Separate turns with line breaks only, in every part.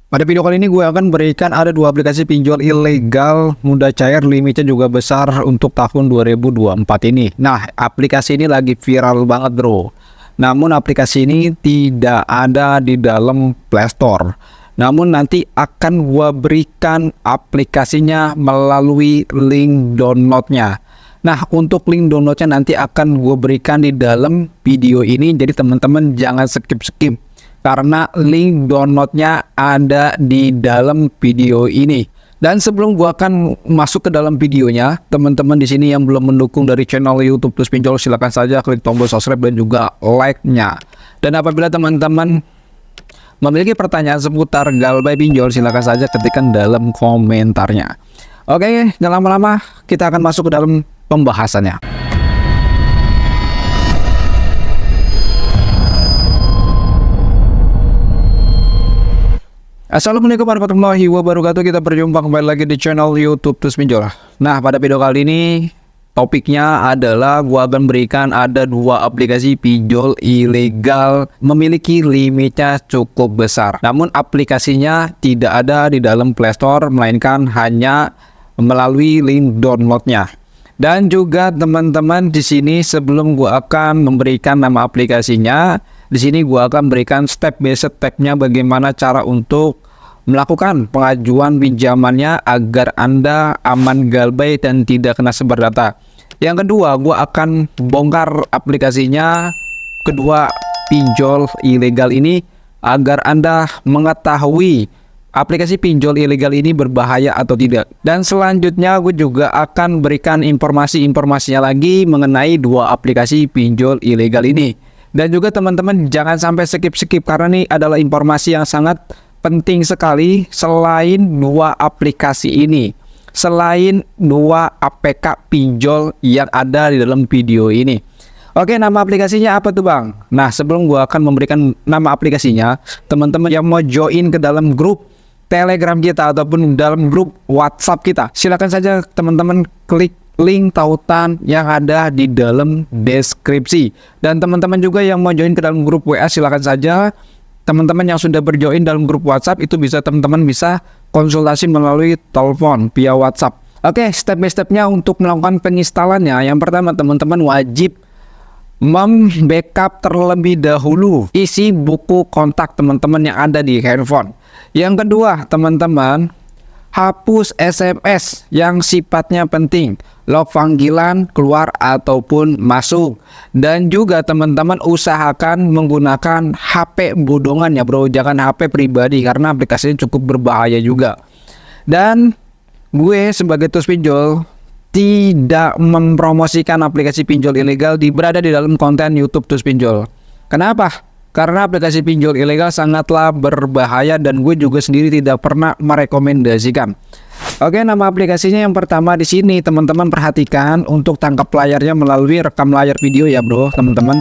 Pada video kali ini gue akan berikan ada dua aplikasi pinjol ilegal mudah cair, limitnya juga besar untuk tahun 2024 ini. Nah, aplikasi ini lagi viral banget bro. Namun aplikasi ini tidak ada di dalam Play Store. Namun nanti akan gue berikan aplikasinya melalui link downloadnya. Nah, untuk link downloadnya nanti akan gue berikan di dalam video ini. Jadi teman-teman jangan skip-skip, karena link downloadnya ada di dalam video ini. Dan sebelum gua akan masuk ke dalam videonya, teman-teman di sini yang belum mendukung dari channel YouTube Terus Pinjol, silakan saja klik tombol subscribe dan juga like-nya. Dan apabila teman-teman memiliki pertanyaan seputar Galbay Pinjol, silakan saja ketikkan dalam komentarnya. Oke, jangan lama-lama, kita akan masuk ke dalam pembahasannya. Assalamualaikum warahmatullahi wabarakatuh. Kita berjumpa kembali lagi di channel YouTube Terus Pinjol. Nah, pada video kali ini topiknya adalah gua akan berikan ada dua aplikasi pinjol ilegal memiliki limitnya cukup besar. Namun aplikasinya tidak ada di dalam Play Store, melainkan hanya melalui link downloadnya. Dan juga teman-teman di sini sebelum gua akan memberikan nama aplikasinya, di sini gua akan berikan step by stepnya bagaimana cara untuk melakukan pengajuan pinjamannya agar Anda aman Galbay dan tidak kena sebar data. Yang kedua, gua akan bongkar aplikasinya kedua pinjol ilegal ini agar Anda mengetahui aplikasi pinjol ilegal ini berbahaya atau tidak. Dan selanjutnya gue juga akan berikan informasinya lagi mengenai dua aplikasi pinjol ilegal ini. Dan juga teman-teman jangan sampai skip-skip, karena ini adalah informasi yang sangat penting sekali. Selain dua aplikasi ini, selain dua APK pinjol yang ada di dalam video ini. Oke, nama aplikasinya apa tuh bang? Nah, sebelum gua akan memberikan nama aplikasinya, teman-teman yang mau join ke dalam grup Telegram kita ataupun dalam grup WhatsApp kita, silakan saja teman-teman klik link tautan yang ada di dalam deskripsi. Dan teman-teman juga yang mau join ke dalam grup WA, silakan saja. Teman-teman yang sudah berjoin dalam grup WhatsApp itu bisa teman-teman bisa konsultasi melalui telepon via WhatsApp. Oke, step by stepnya untuk melakukan penginstalannya. Yang pertama, teman-teman wajib membackup terlebih dahulu isi buku kontak teman-teman yang ada di handphone. Yang kedua, teman-teman hapus SMS yang sifatnya penting, log panggilan keluar ataupun masuk. Dan juga teman-teman usahakan menggunakan HP bodongan ya bro, jangan HP pribadi karena aplikasinya cukup berbahaya juga. Dan gue sebagai Terus Pinjol tidak mempromosikan aplikasi pinjol ilegal berada di dalam konten YouTube Terus Pinjol. Kenapa? Karena aplikasi pinjol ilegal sangatlah berbahaya dan gue juga sendiri tidak pernah merekomendasikan. Oke, nama aplikasinya yang pertama di sini teman-teman perhatikan untuk tangkap layarnya melalui rekam layar video ya bro, teman-teman.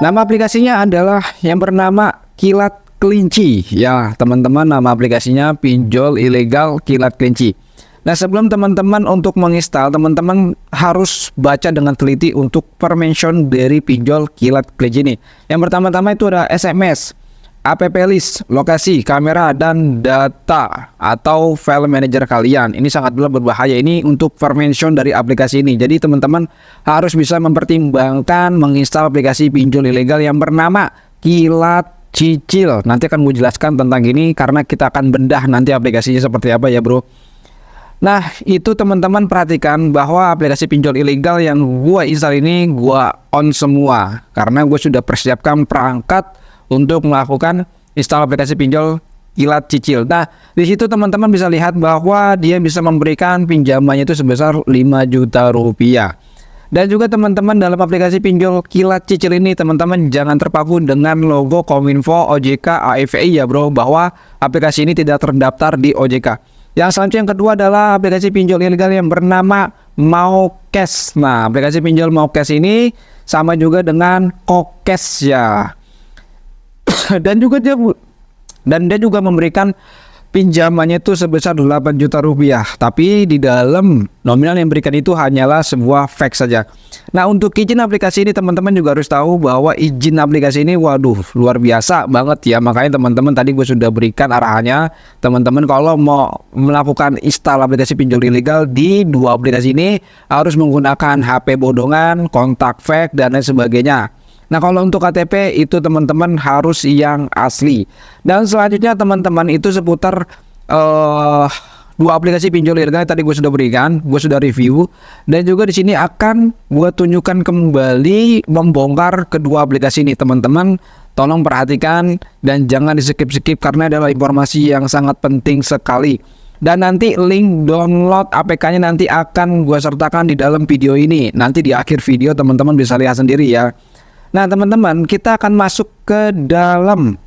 Nama aplikasinya adalah yang bernama Kilat Kelinci. Ya, teman-teman, nama aplikasinya pinjol ilegal Kilat Kelinci. Nah, sebelum teman-teman untuk menginstal, teman-teman harus baca dengan teliti untuk permission dari pinjol Kilat Kelinci ini. Yang pertama-tama itu ada SMS, app list, lokasi, kamera, dan data atau file manager kalian. Ini sangat berbahaya ini untuk permission dari aplikasi ini. Jadi teman-teman harus bisa mempertimbangkan menginstal aplikasi pinjol ilegal yang bernama Kilat Cicil. Nanti akan gue jelaskan tentang ini karena kita akan bedah nanti aplikasinya seperti apa ya bro. Nah, itu teman-teman perhatikan bahwa aplikasi pinjol ilegal yang gua install ini gua on semua karena gue sudah persiapkan perangkat untuk melakukan install aplikasi pinjol Kilat Cicil. Nah, di situ teman-teman bisa lihat bahwa dia bisa memberikan pinjamannya itu sebesar 5 juta rupiah. Dan juga teman-teman dalam aplikasi pinjol Kilat Cicil ini teman-teman jangan terpaku dengan logo Kominfo, OJK, AFI ya bro, bahwa aplikasi ini tidak terdaftar di OJK. Yang selanjutnya yang kedua adalah aplikasi pinjol ilegal yang bernama Maucash. Nah, aplikasi pinjol Maucash ini sama juga dengan Kokesh ya. Dan dia juga memberikan pinjamannya itu sebesar 8 juta rupiah, tapi di dalam nominal yang diberikan itu hanyalah sebuah fax saja. Nah, untuk izin aplikasi ini teman-teman juga harus tahu bahwa izin aplikasi ini waduh luar biasa banget ya. Makanya teman-teman tadi gue sudah berikan arahannya. Teman-teman kalau mau melakukan install aplikasi pinjol ilegal di dua aplikasi ini harus menggunakan HP bodongan, kontak fake dan lain sebagainya. Nah, kalau untuk KTP itu teman-teman harus yang asli. Dan selanjutnya teman-teman itu seputar dua aplikasi pinjol ilegal tadi gue sudah berikan, gue sudah review, dan juga di sini akan gue tunjukkan kembali membongkar kedua aplikasi ini. Teman-teman tolong perhatikan dan jangan di skip-skip karena adalah informasi yang sangat penting sekali. Dan nanti link download APK-nya nanti akan gue sertakan di dalam video ini. Nanti di akhir video teman-teman bisa lihat sendiri ya. Nah teman-teman, kita akan masuk ke dalam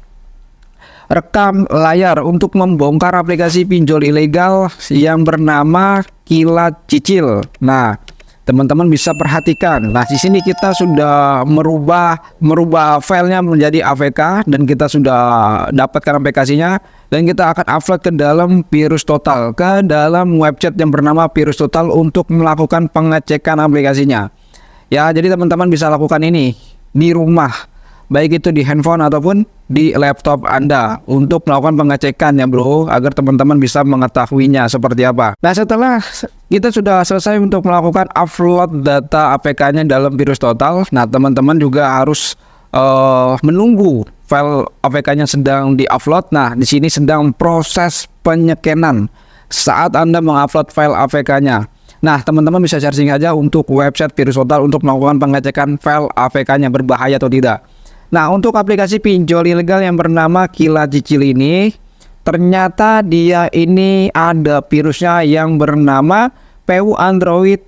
rekam layar untuk membongkar aplikasi pinjol ilegal yang bernama Kilat Cicil. Nah, teman-teman bisa perhatikan. Nah, di sini kita sudah merubah filenya menjadi APK dan kita sudah dapatkan aplikasinya dan kita akan upload ke dalam Virus Total, ke dalam website yang bernama Virus Total untuk melakukan pengecekan aplikasinya. Ya, jadi teman-teman bisa lakukan ini di rumah, baik itu di handphone ataupun di laptop Anda untuk melakukan pengecekan ya bro, agar teman-teman bisa mengetahuinya seperti apa. Nah, setelah kita sudah selesai untuk melakukan upload data APK-nya dalam Virus Total, nah teman-teman juga harus menunggu file APK-nya sedang di-upload. Nah, di sini sedang proses penyekenan saat Anda mengupload file APK-nya. Nah, teman-teman bisa searching aja untuk website Virus Total untuk melakukan pengecekan file APK-nya berbahaya atau tidak. Nah, untuk aplikasi pinjol ilegal yang bernama Kilat Cicil ini, ternyata dia ini ada virusnya yang bernama PU Android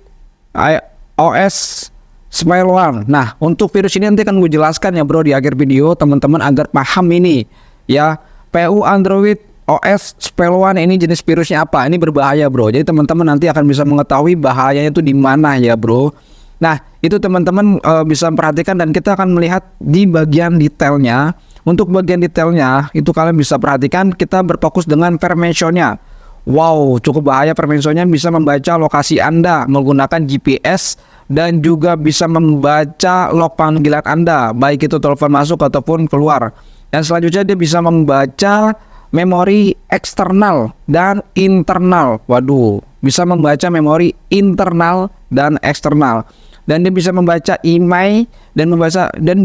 OS Spyware. Nah, untuk virus ini nanti akan gue jelaskan ya bro di akhir video teman-teman agar paham ini ya. PU Android OS Spyware ini jenis virusnya apa? Ini berbahaya bro. Jadi teman-teman nanti akan bisa mengetahui bahayanya itu di mana ya bro. Nah, itu teman-teman bisa perhatikan dan kita akan melihat di bagian detailnya. Untuk bagian detailnya itu kalian bisa perhatikan, kita berfokus dengan permissionnya. Wow, cukup bahaya permissionnya, bisa membaca lokasi Anda menggunakan GPS dan juga bisa membaca log panggilan Anda, baik itu telepon masuk ataupun keluar. Dan selanjutnya dia bisa membaca memori eksternal dan internal. Waduh, bisa membaca memori internal dan eksternal. Dan dia bisa membaca email dan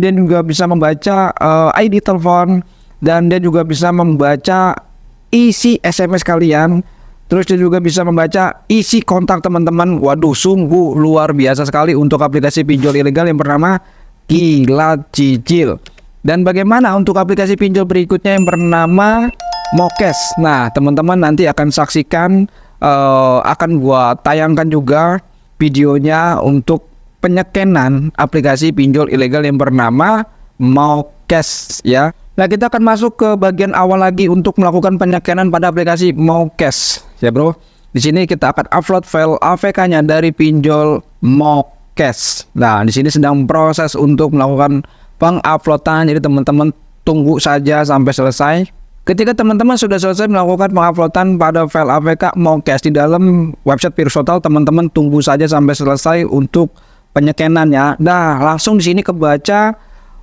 dia juga bisa membaca ID telepon, dan dia juga bisa membaca isi SMS kalian. Terus dia juga bisa membaca isi kontak teman-teman. Waduh, sungguh luar biasa sekali untuk aplikasi pinjol ilegal yang bernama Kilat Cicil. Dan bagaimana untuk aplikasi pinjol berikutnya yang bernama Mokes. Nah, teman-teman nanti akan saksikan, akan gua tayangkan juga videonya untuk penyekenan aplikasi pinjol ilegal yang bernama Mokes ya. Nah, kita akan masuk ke bagian awal lagi untuk melakukan penyekenan pada aplikasi Mokes ya bro. Di sini kita akan upload file APK-nya dari pinjol Mokes. Nah, di sini sedang proses untuk melakukan penguploadan. Jadi teman-teman tunggu saja sampai selesai. Ketika teman-teman sudah selesai melakukan penguploadan pada file APK Mokes di dalam website Virus Total, teman-teman tunggu saja sampai selesai untuk penyekenannya. Nah, langsung di sini kebaca,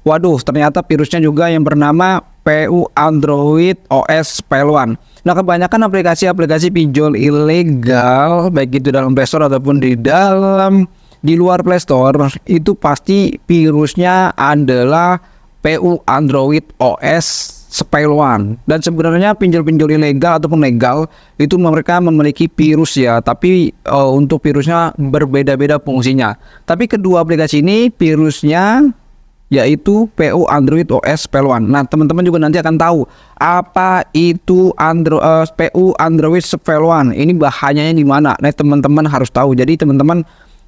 waduh, ternyata virusnya juga yang bernama PU Android OS Spyware. Nah, kebanyakan aplikasi-aplikasi pinjol ilegal, baik itu dalam Play Store ataupun di luar Play Store, itu pasti virusnya adalah PU Android OS Spyware. Dan sebenarnya pinjol-pinjol ilegal ataupun legal itu mereka memiliki virus ya, tapi untuk virusnya berbeda-beda fungsinya. Tapi kedua aplikasi ini virusnya yaitu PU Android OS Spyware. Nah, teman-teman juga nanti akan tahu apa itu PU Android Spyware. Ini bahayanya di mana? Nah, teman-teman harus tahu.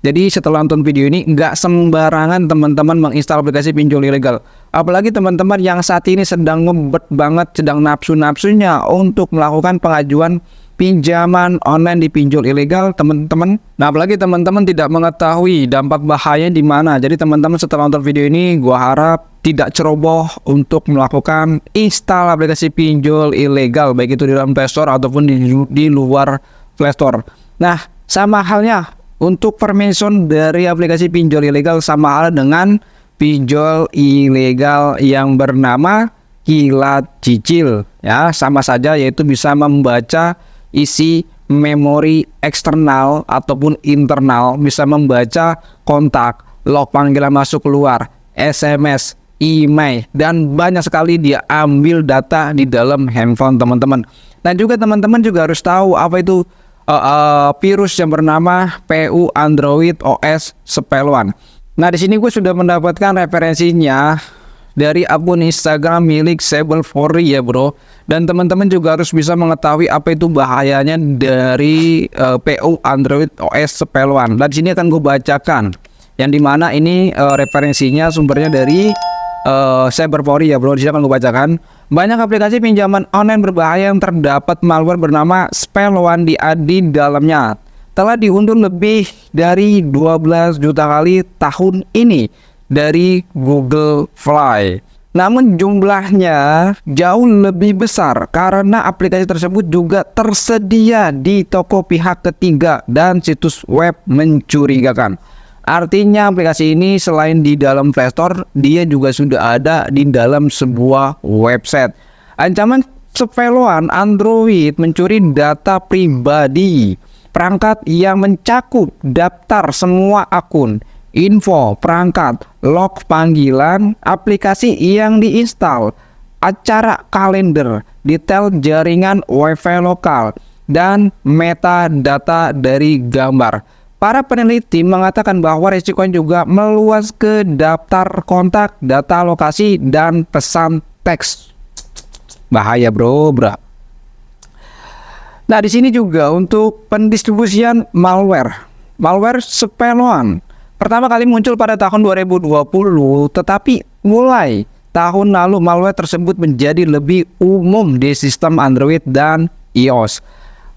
Jadi setelah nonton video ini, nggak sembarangan teman-teman menginstal aplikasi pinjol ilegal. Apalagi teman-teman yang saat ini sedang ngebet banget, sedang nafsu-nafsunya untuk melakukan pengajuan pinjaman online dipinjol ilegal, teman-teman. Nah, apalagi teman-teman tidak mengetahui dampak bahayanya di mana. Jadi teman-teman setelah nonton video ini, gua harap tidak ceroboh untuk melakukan install aplikasi pinjol ilegal, baik itu di dalam Play Store ataupun di luar Play Store. Nah, sama halnya untuk permission dari aplikasi pinjol ilegal sama hal dengan pinjol ilegal yang bernama kilat cicil, ya sama saja, yaitu bisa membaca isi memori eksternal ataupun internal, bisa membaca kontak, log panggilan masuk keluar, SMS, email, dan banyak sekali dia ambil data di dalam handphone teman-teman. Dan juga teman-teman juga harus tahu apa itu virus yang bernama PU Android OS Spell1. Nah, di sini gue sudah mendapatkan referensinya dari akun Instagram milik Sable4 ya bro. Dan teman-teman juga harus bisa mengetahui apa itu bahayanya dari PU Android OS Spell1. Dan di sini akan gue bacakan, yang dimana ini referensinya sumbernya dari Sable4 ya bro. Di sini akan gue bacakan. Banyak aplikasi pinjaman online berbahaya yang terdapat malware bernama Spell1 di dalamnya. Telah diunduh lebih dari 12 juta kali tahun ini dari Google Play. Namun jumlahnya jauh lebih besar karena aplikasi tersebut juga tersedia di toko pihak ketiga dan situs web mencurigakan. Artinya aplikasi ini selain di dalam Play Store, dia juga sudah ada di dalam sebuah website. Ancaman Spell1 Android mencuri data pribadi perangkat yang mencakup daftar semua akun, info perangkat, log panggilan, aplikasi yang diinstal, acara kalender, detail jaringan WiFi lokal, dan metadata dari gambar. Para peneliti mengatakan bahwa risikonya juga meluas ke daftar kontak, data lokasi, dan pesan teks. Bahaya bro. Nah, di sini juga untuk pendistribusian malware Spell1 pertama kali muncul pada tahun 2020, tetapi mulai tahun lalu malware tersebut menjadi lebih umum di sistem Android dan iOS.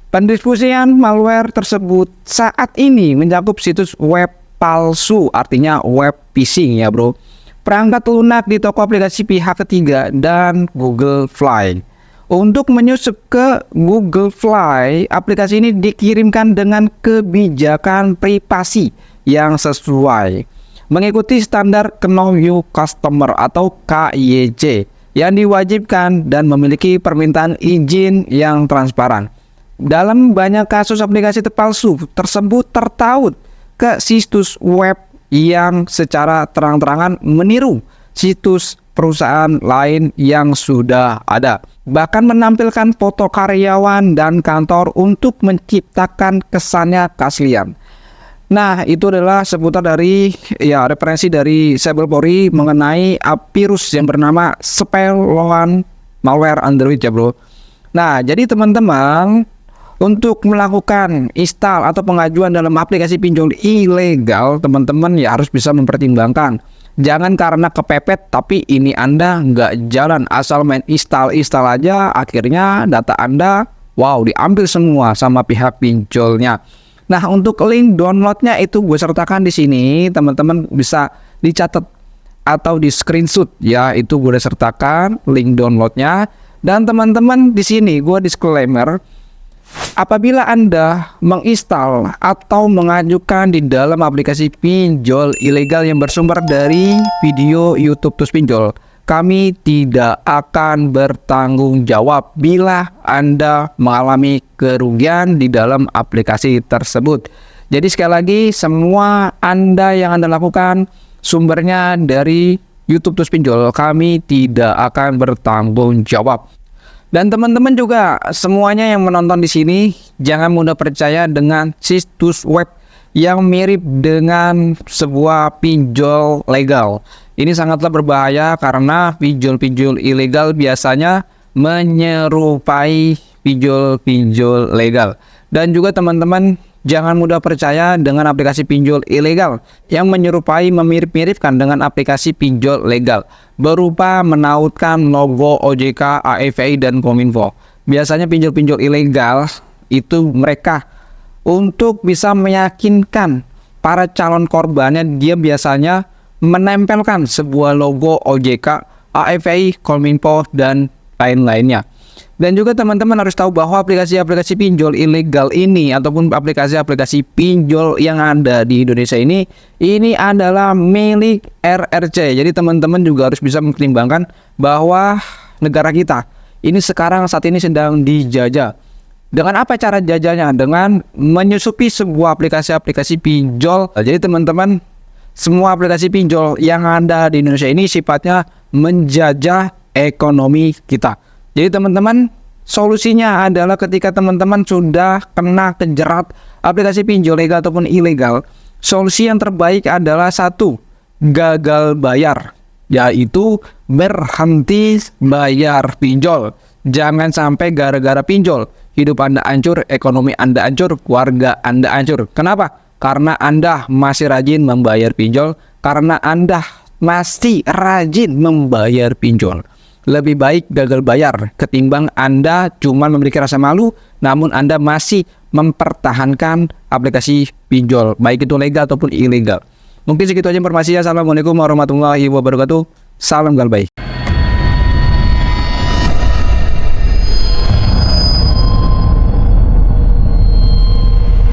Pendistribusian malware tersebut saat ini mencakup situs web palsu, artinya web phishing ya bro, perangkat lunak di toko aplikasi pihak ketiga, dan Google Play. Untuk menyusup ke Google Play, aplikasi ini dikirimkan dengan kebijakan privasi yang sesuai, mengikuti standar Know Your Customer atau KYC yang diwajibkan dan memiliki permintaan izin yang transparan. Dalam banyak kasus aplikasi palsu tersebut tertaut ke situs web yang secara terang-terangan meniru situs perusahaan lain yang sudah ada, bahkan menampilkan foto karyawan dan kantor untuk menciptakan kesannya keaslian. Nah, itu adalah seputar dari referensi dari Sable4 mengenai virus yang bernama Spell1 malware Android ya bro. Nah, jadi teman-teman, untuk melakukan install atau pengajuan dalam aplikasi pinjol ilegal, teman-teman ya harus bisa mempertimbangkan. Jangan karena kepepet tapi ini Anda nggak jalan, asal main install aja, akhirnya data Anda diambil semua sama pihak pinjolnya. Nah, untuk link downloadnya itu gue sertakan di sini, teman-teman bisa dicatat atau di screenshot ya, itu gue sertakan link downloadnya. Dan teman-teman di sini gue disclaimer, apabila Anda menginstal atau mengajukan di dalam aplikasi pinjol ilegal yang bersumber dari video YouTube Tus Pinjol, kami tidak akan bertanggung jawab bila Anda mengalami kerugian di dalam aplikasi tersebut. Jadi sekali lagi, semua Anda yang Anda lakukan sumbernya dari YouTube Tus Pinjol, kami tidak akan bertanggung jawab. Dan teman-teman juga semuanya yang menonton di sini jangan mudah percaya dengan situs web yang mirip dengan sebuah pinjol legal. Ini sangatlah berbahaya karena pinjol-pinjol ilegal biasanya menyerupai pinjol-pinjol legal. Dan juga teman-teman jangan mudah percaya dengan aplikasi pinjol ilegal yang menyerupai memirip-miripkan dengan aplikasi pinjol legal berupa menautkan logo OJK, AFI, dan Kominfo. Biasanya pinjol-pinjol ilegal itu mereka untuk bisa meyakinkan para calon korbannya. Dia biasanya menempelkan sebuah logo OJK, AFI, Kominfo, dan lain-lainnya. Dan juga teman-teman harus tahu bahwa aplikasi-aplikasi pinjol ilegal ini ataupun aplikasi-aplikasi pinjol yang ada di Indonesia ini adalah milik RRC. Jadi teman-teman juga harus bisa mempertimbangkan bahwa negara kita ini sekarang saat ini sedang dijajah. Dengan apa cara jajahnya? Dengan menyusupi sebuah aplikasi-aplikasi pinjol. Jadi teman-teman, semua aplikasi pinjol yang ada di Indonesia ini sifatnya menjajah ekonomi kita. Jadi teman-teman, solusinya adalah ketika teman-teman sudah kena kejerat aplikasi pinjol legal ataupun ilegal, solusi yang terbaik adalah satu, gagal bayar, yaitu berhenti bayar pinjol. Jangan sampai gara-gara pinjol hidup Anda hancur, ekonomi Anda hancur, keluarga Anda hancur. Kenapa? Karena Anda masih rajin membayar pinjol, karena Anda masih rajin membayar pinjol. Lebih baik gagal bayar ketimbang Anda cuma memiliki rasa malu namun Anda masih mempertahankan aplikasi pinjol, baik itu legal ataupun ilegal. Mungkin segitu aja informasinya. Assalamualaikum warahmatullahi wabarakatuh. Salam galbay.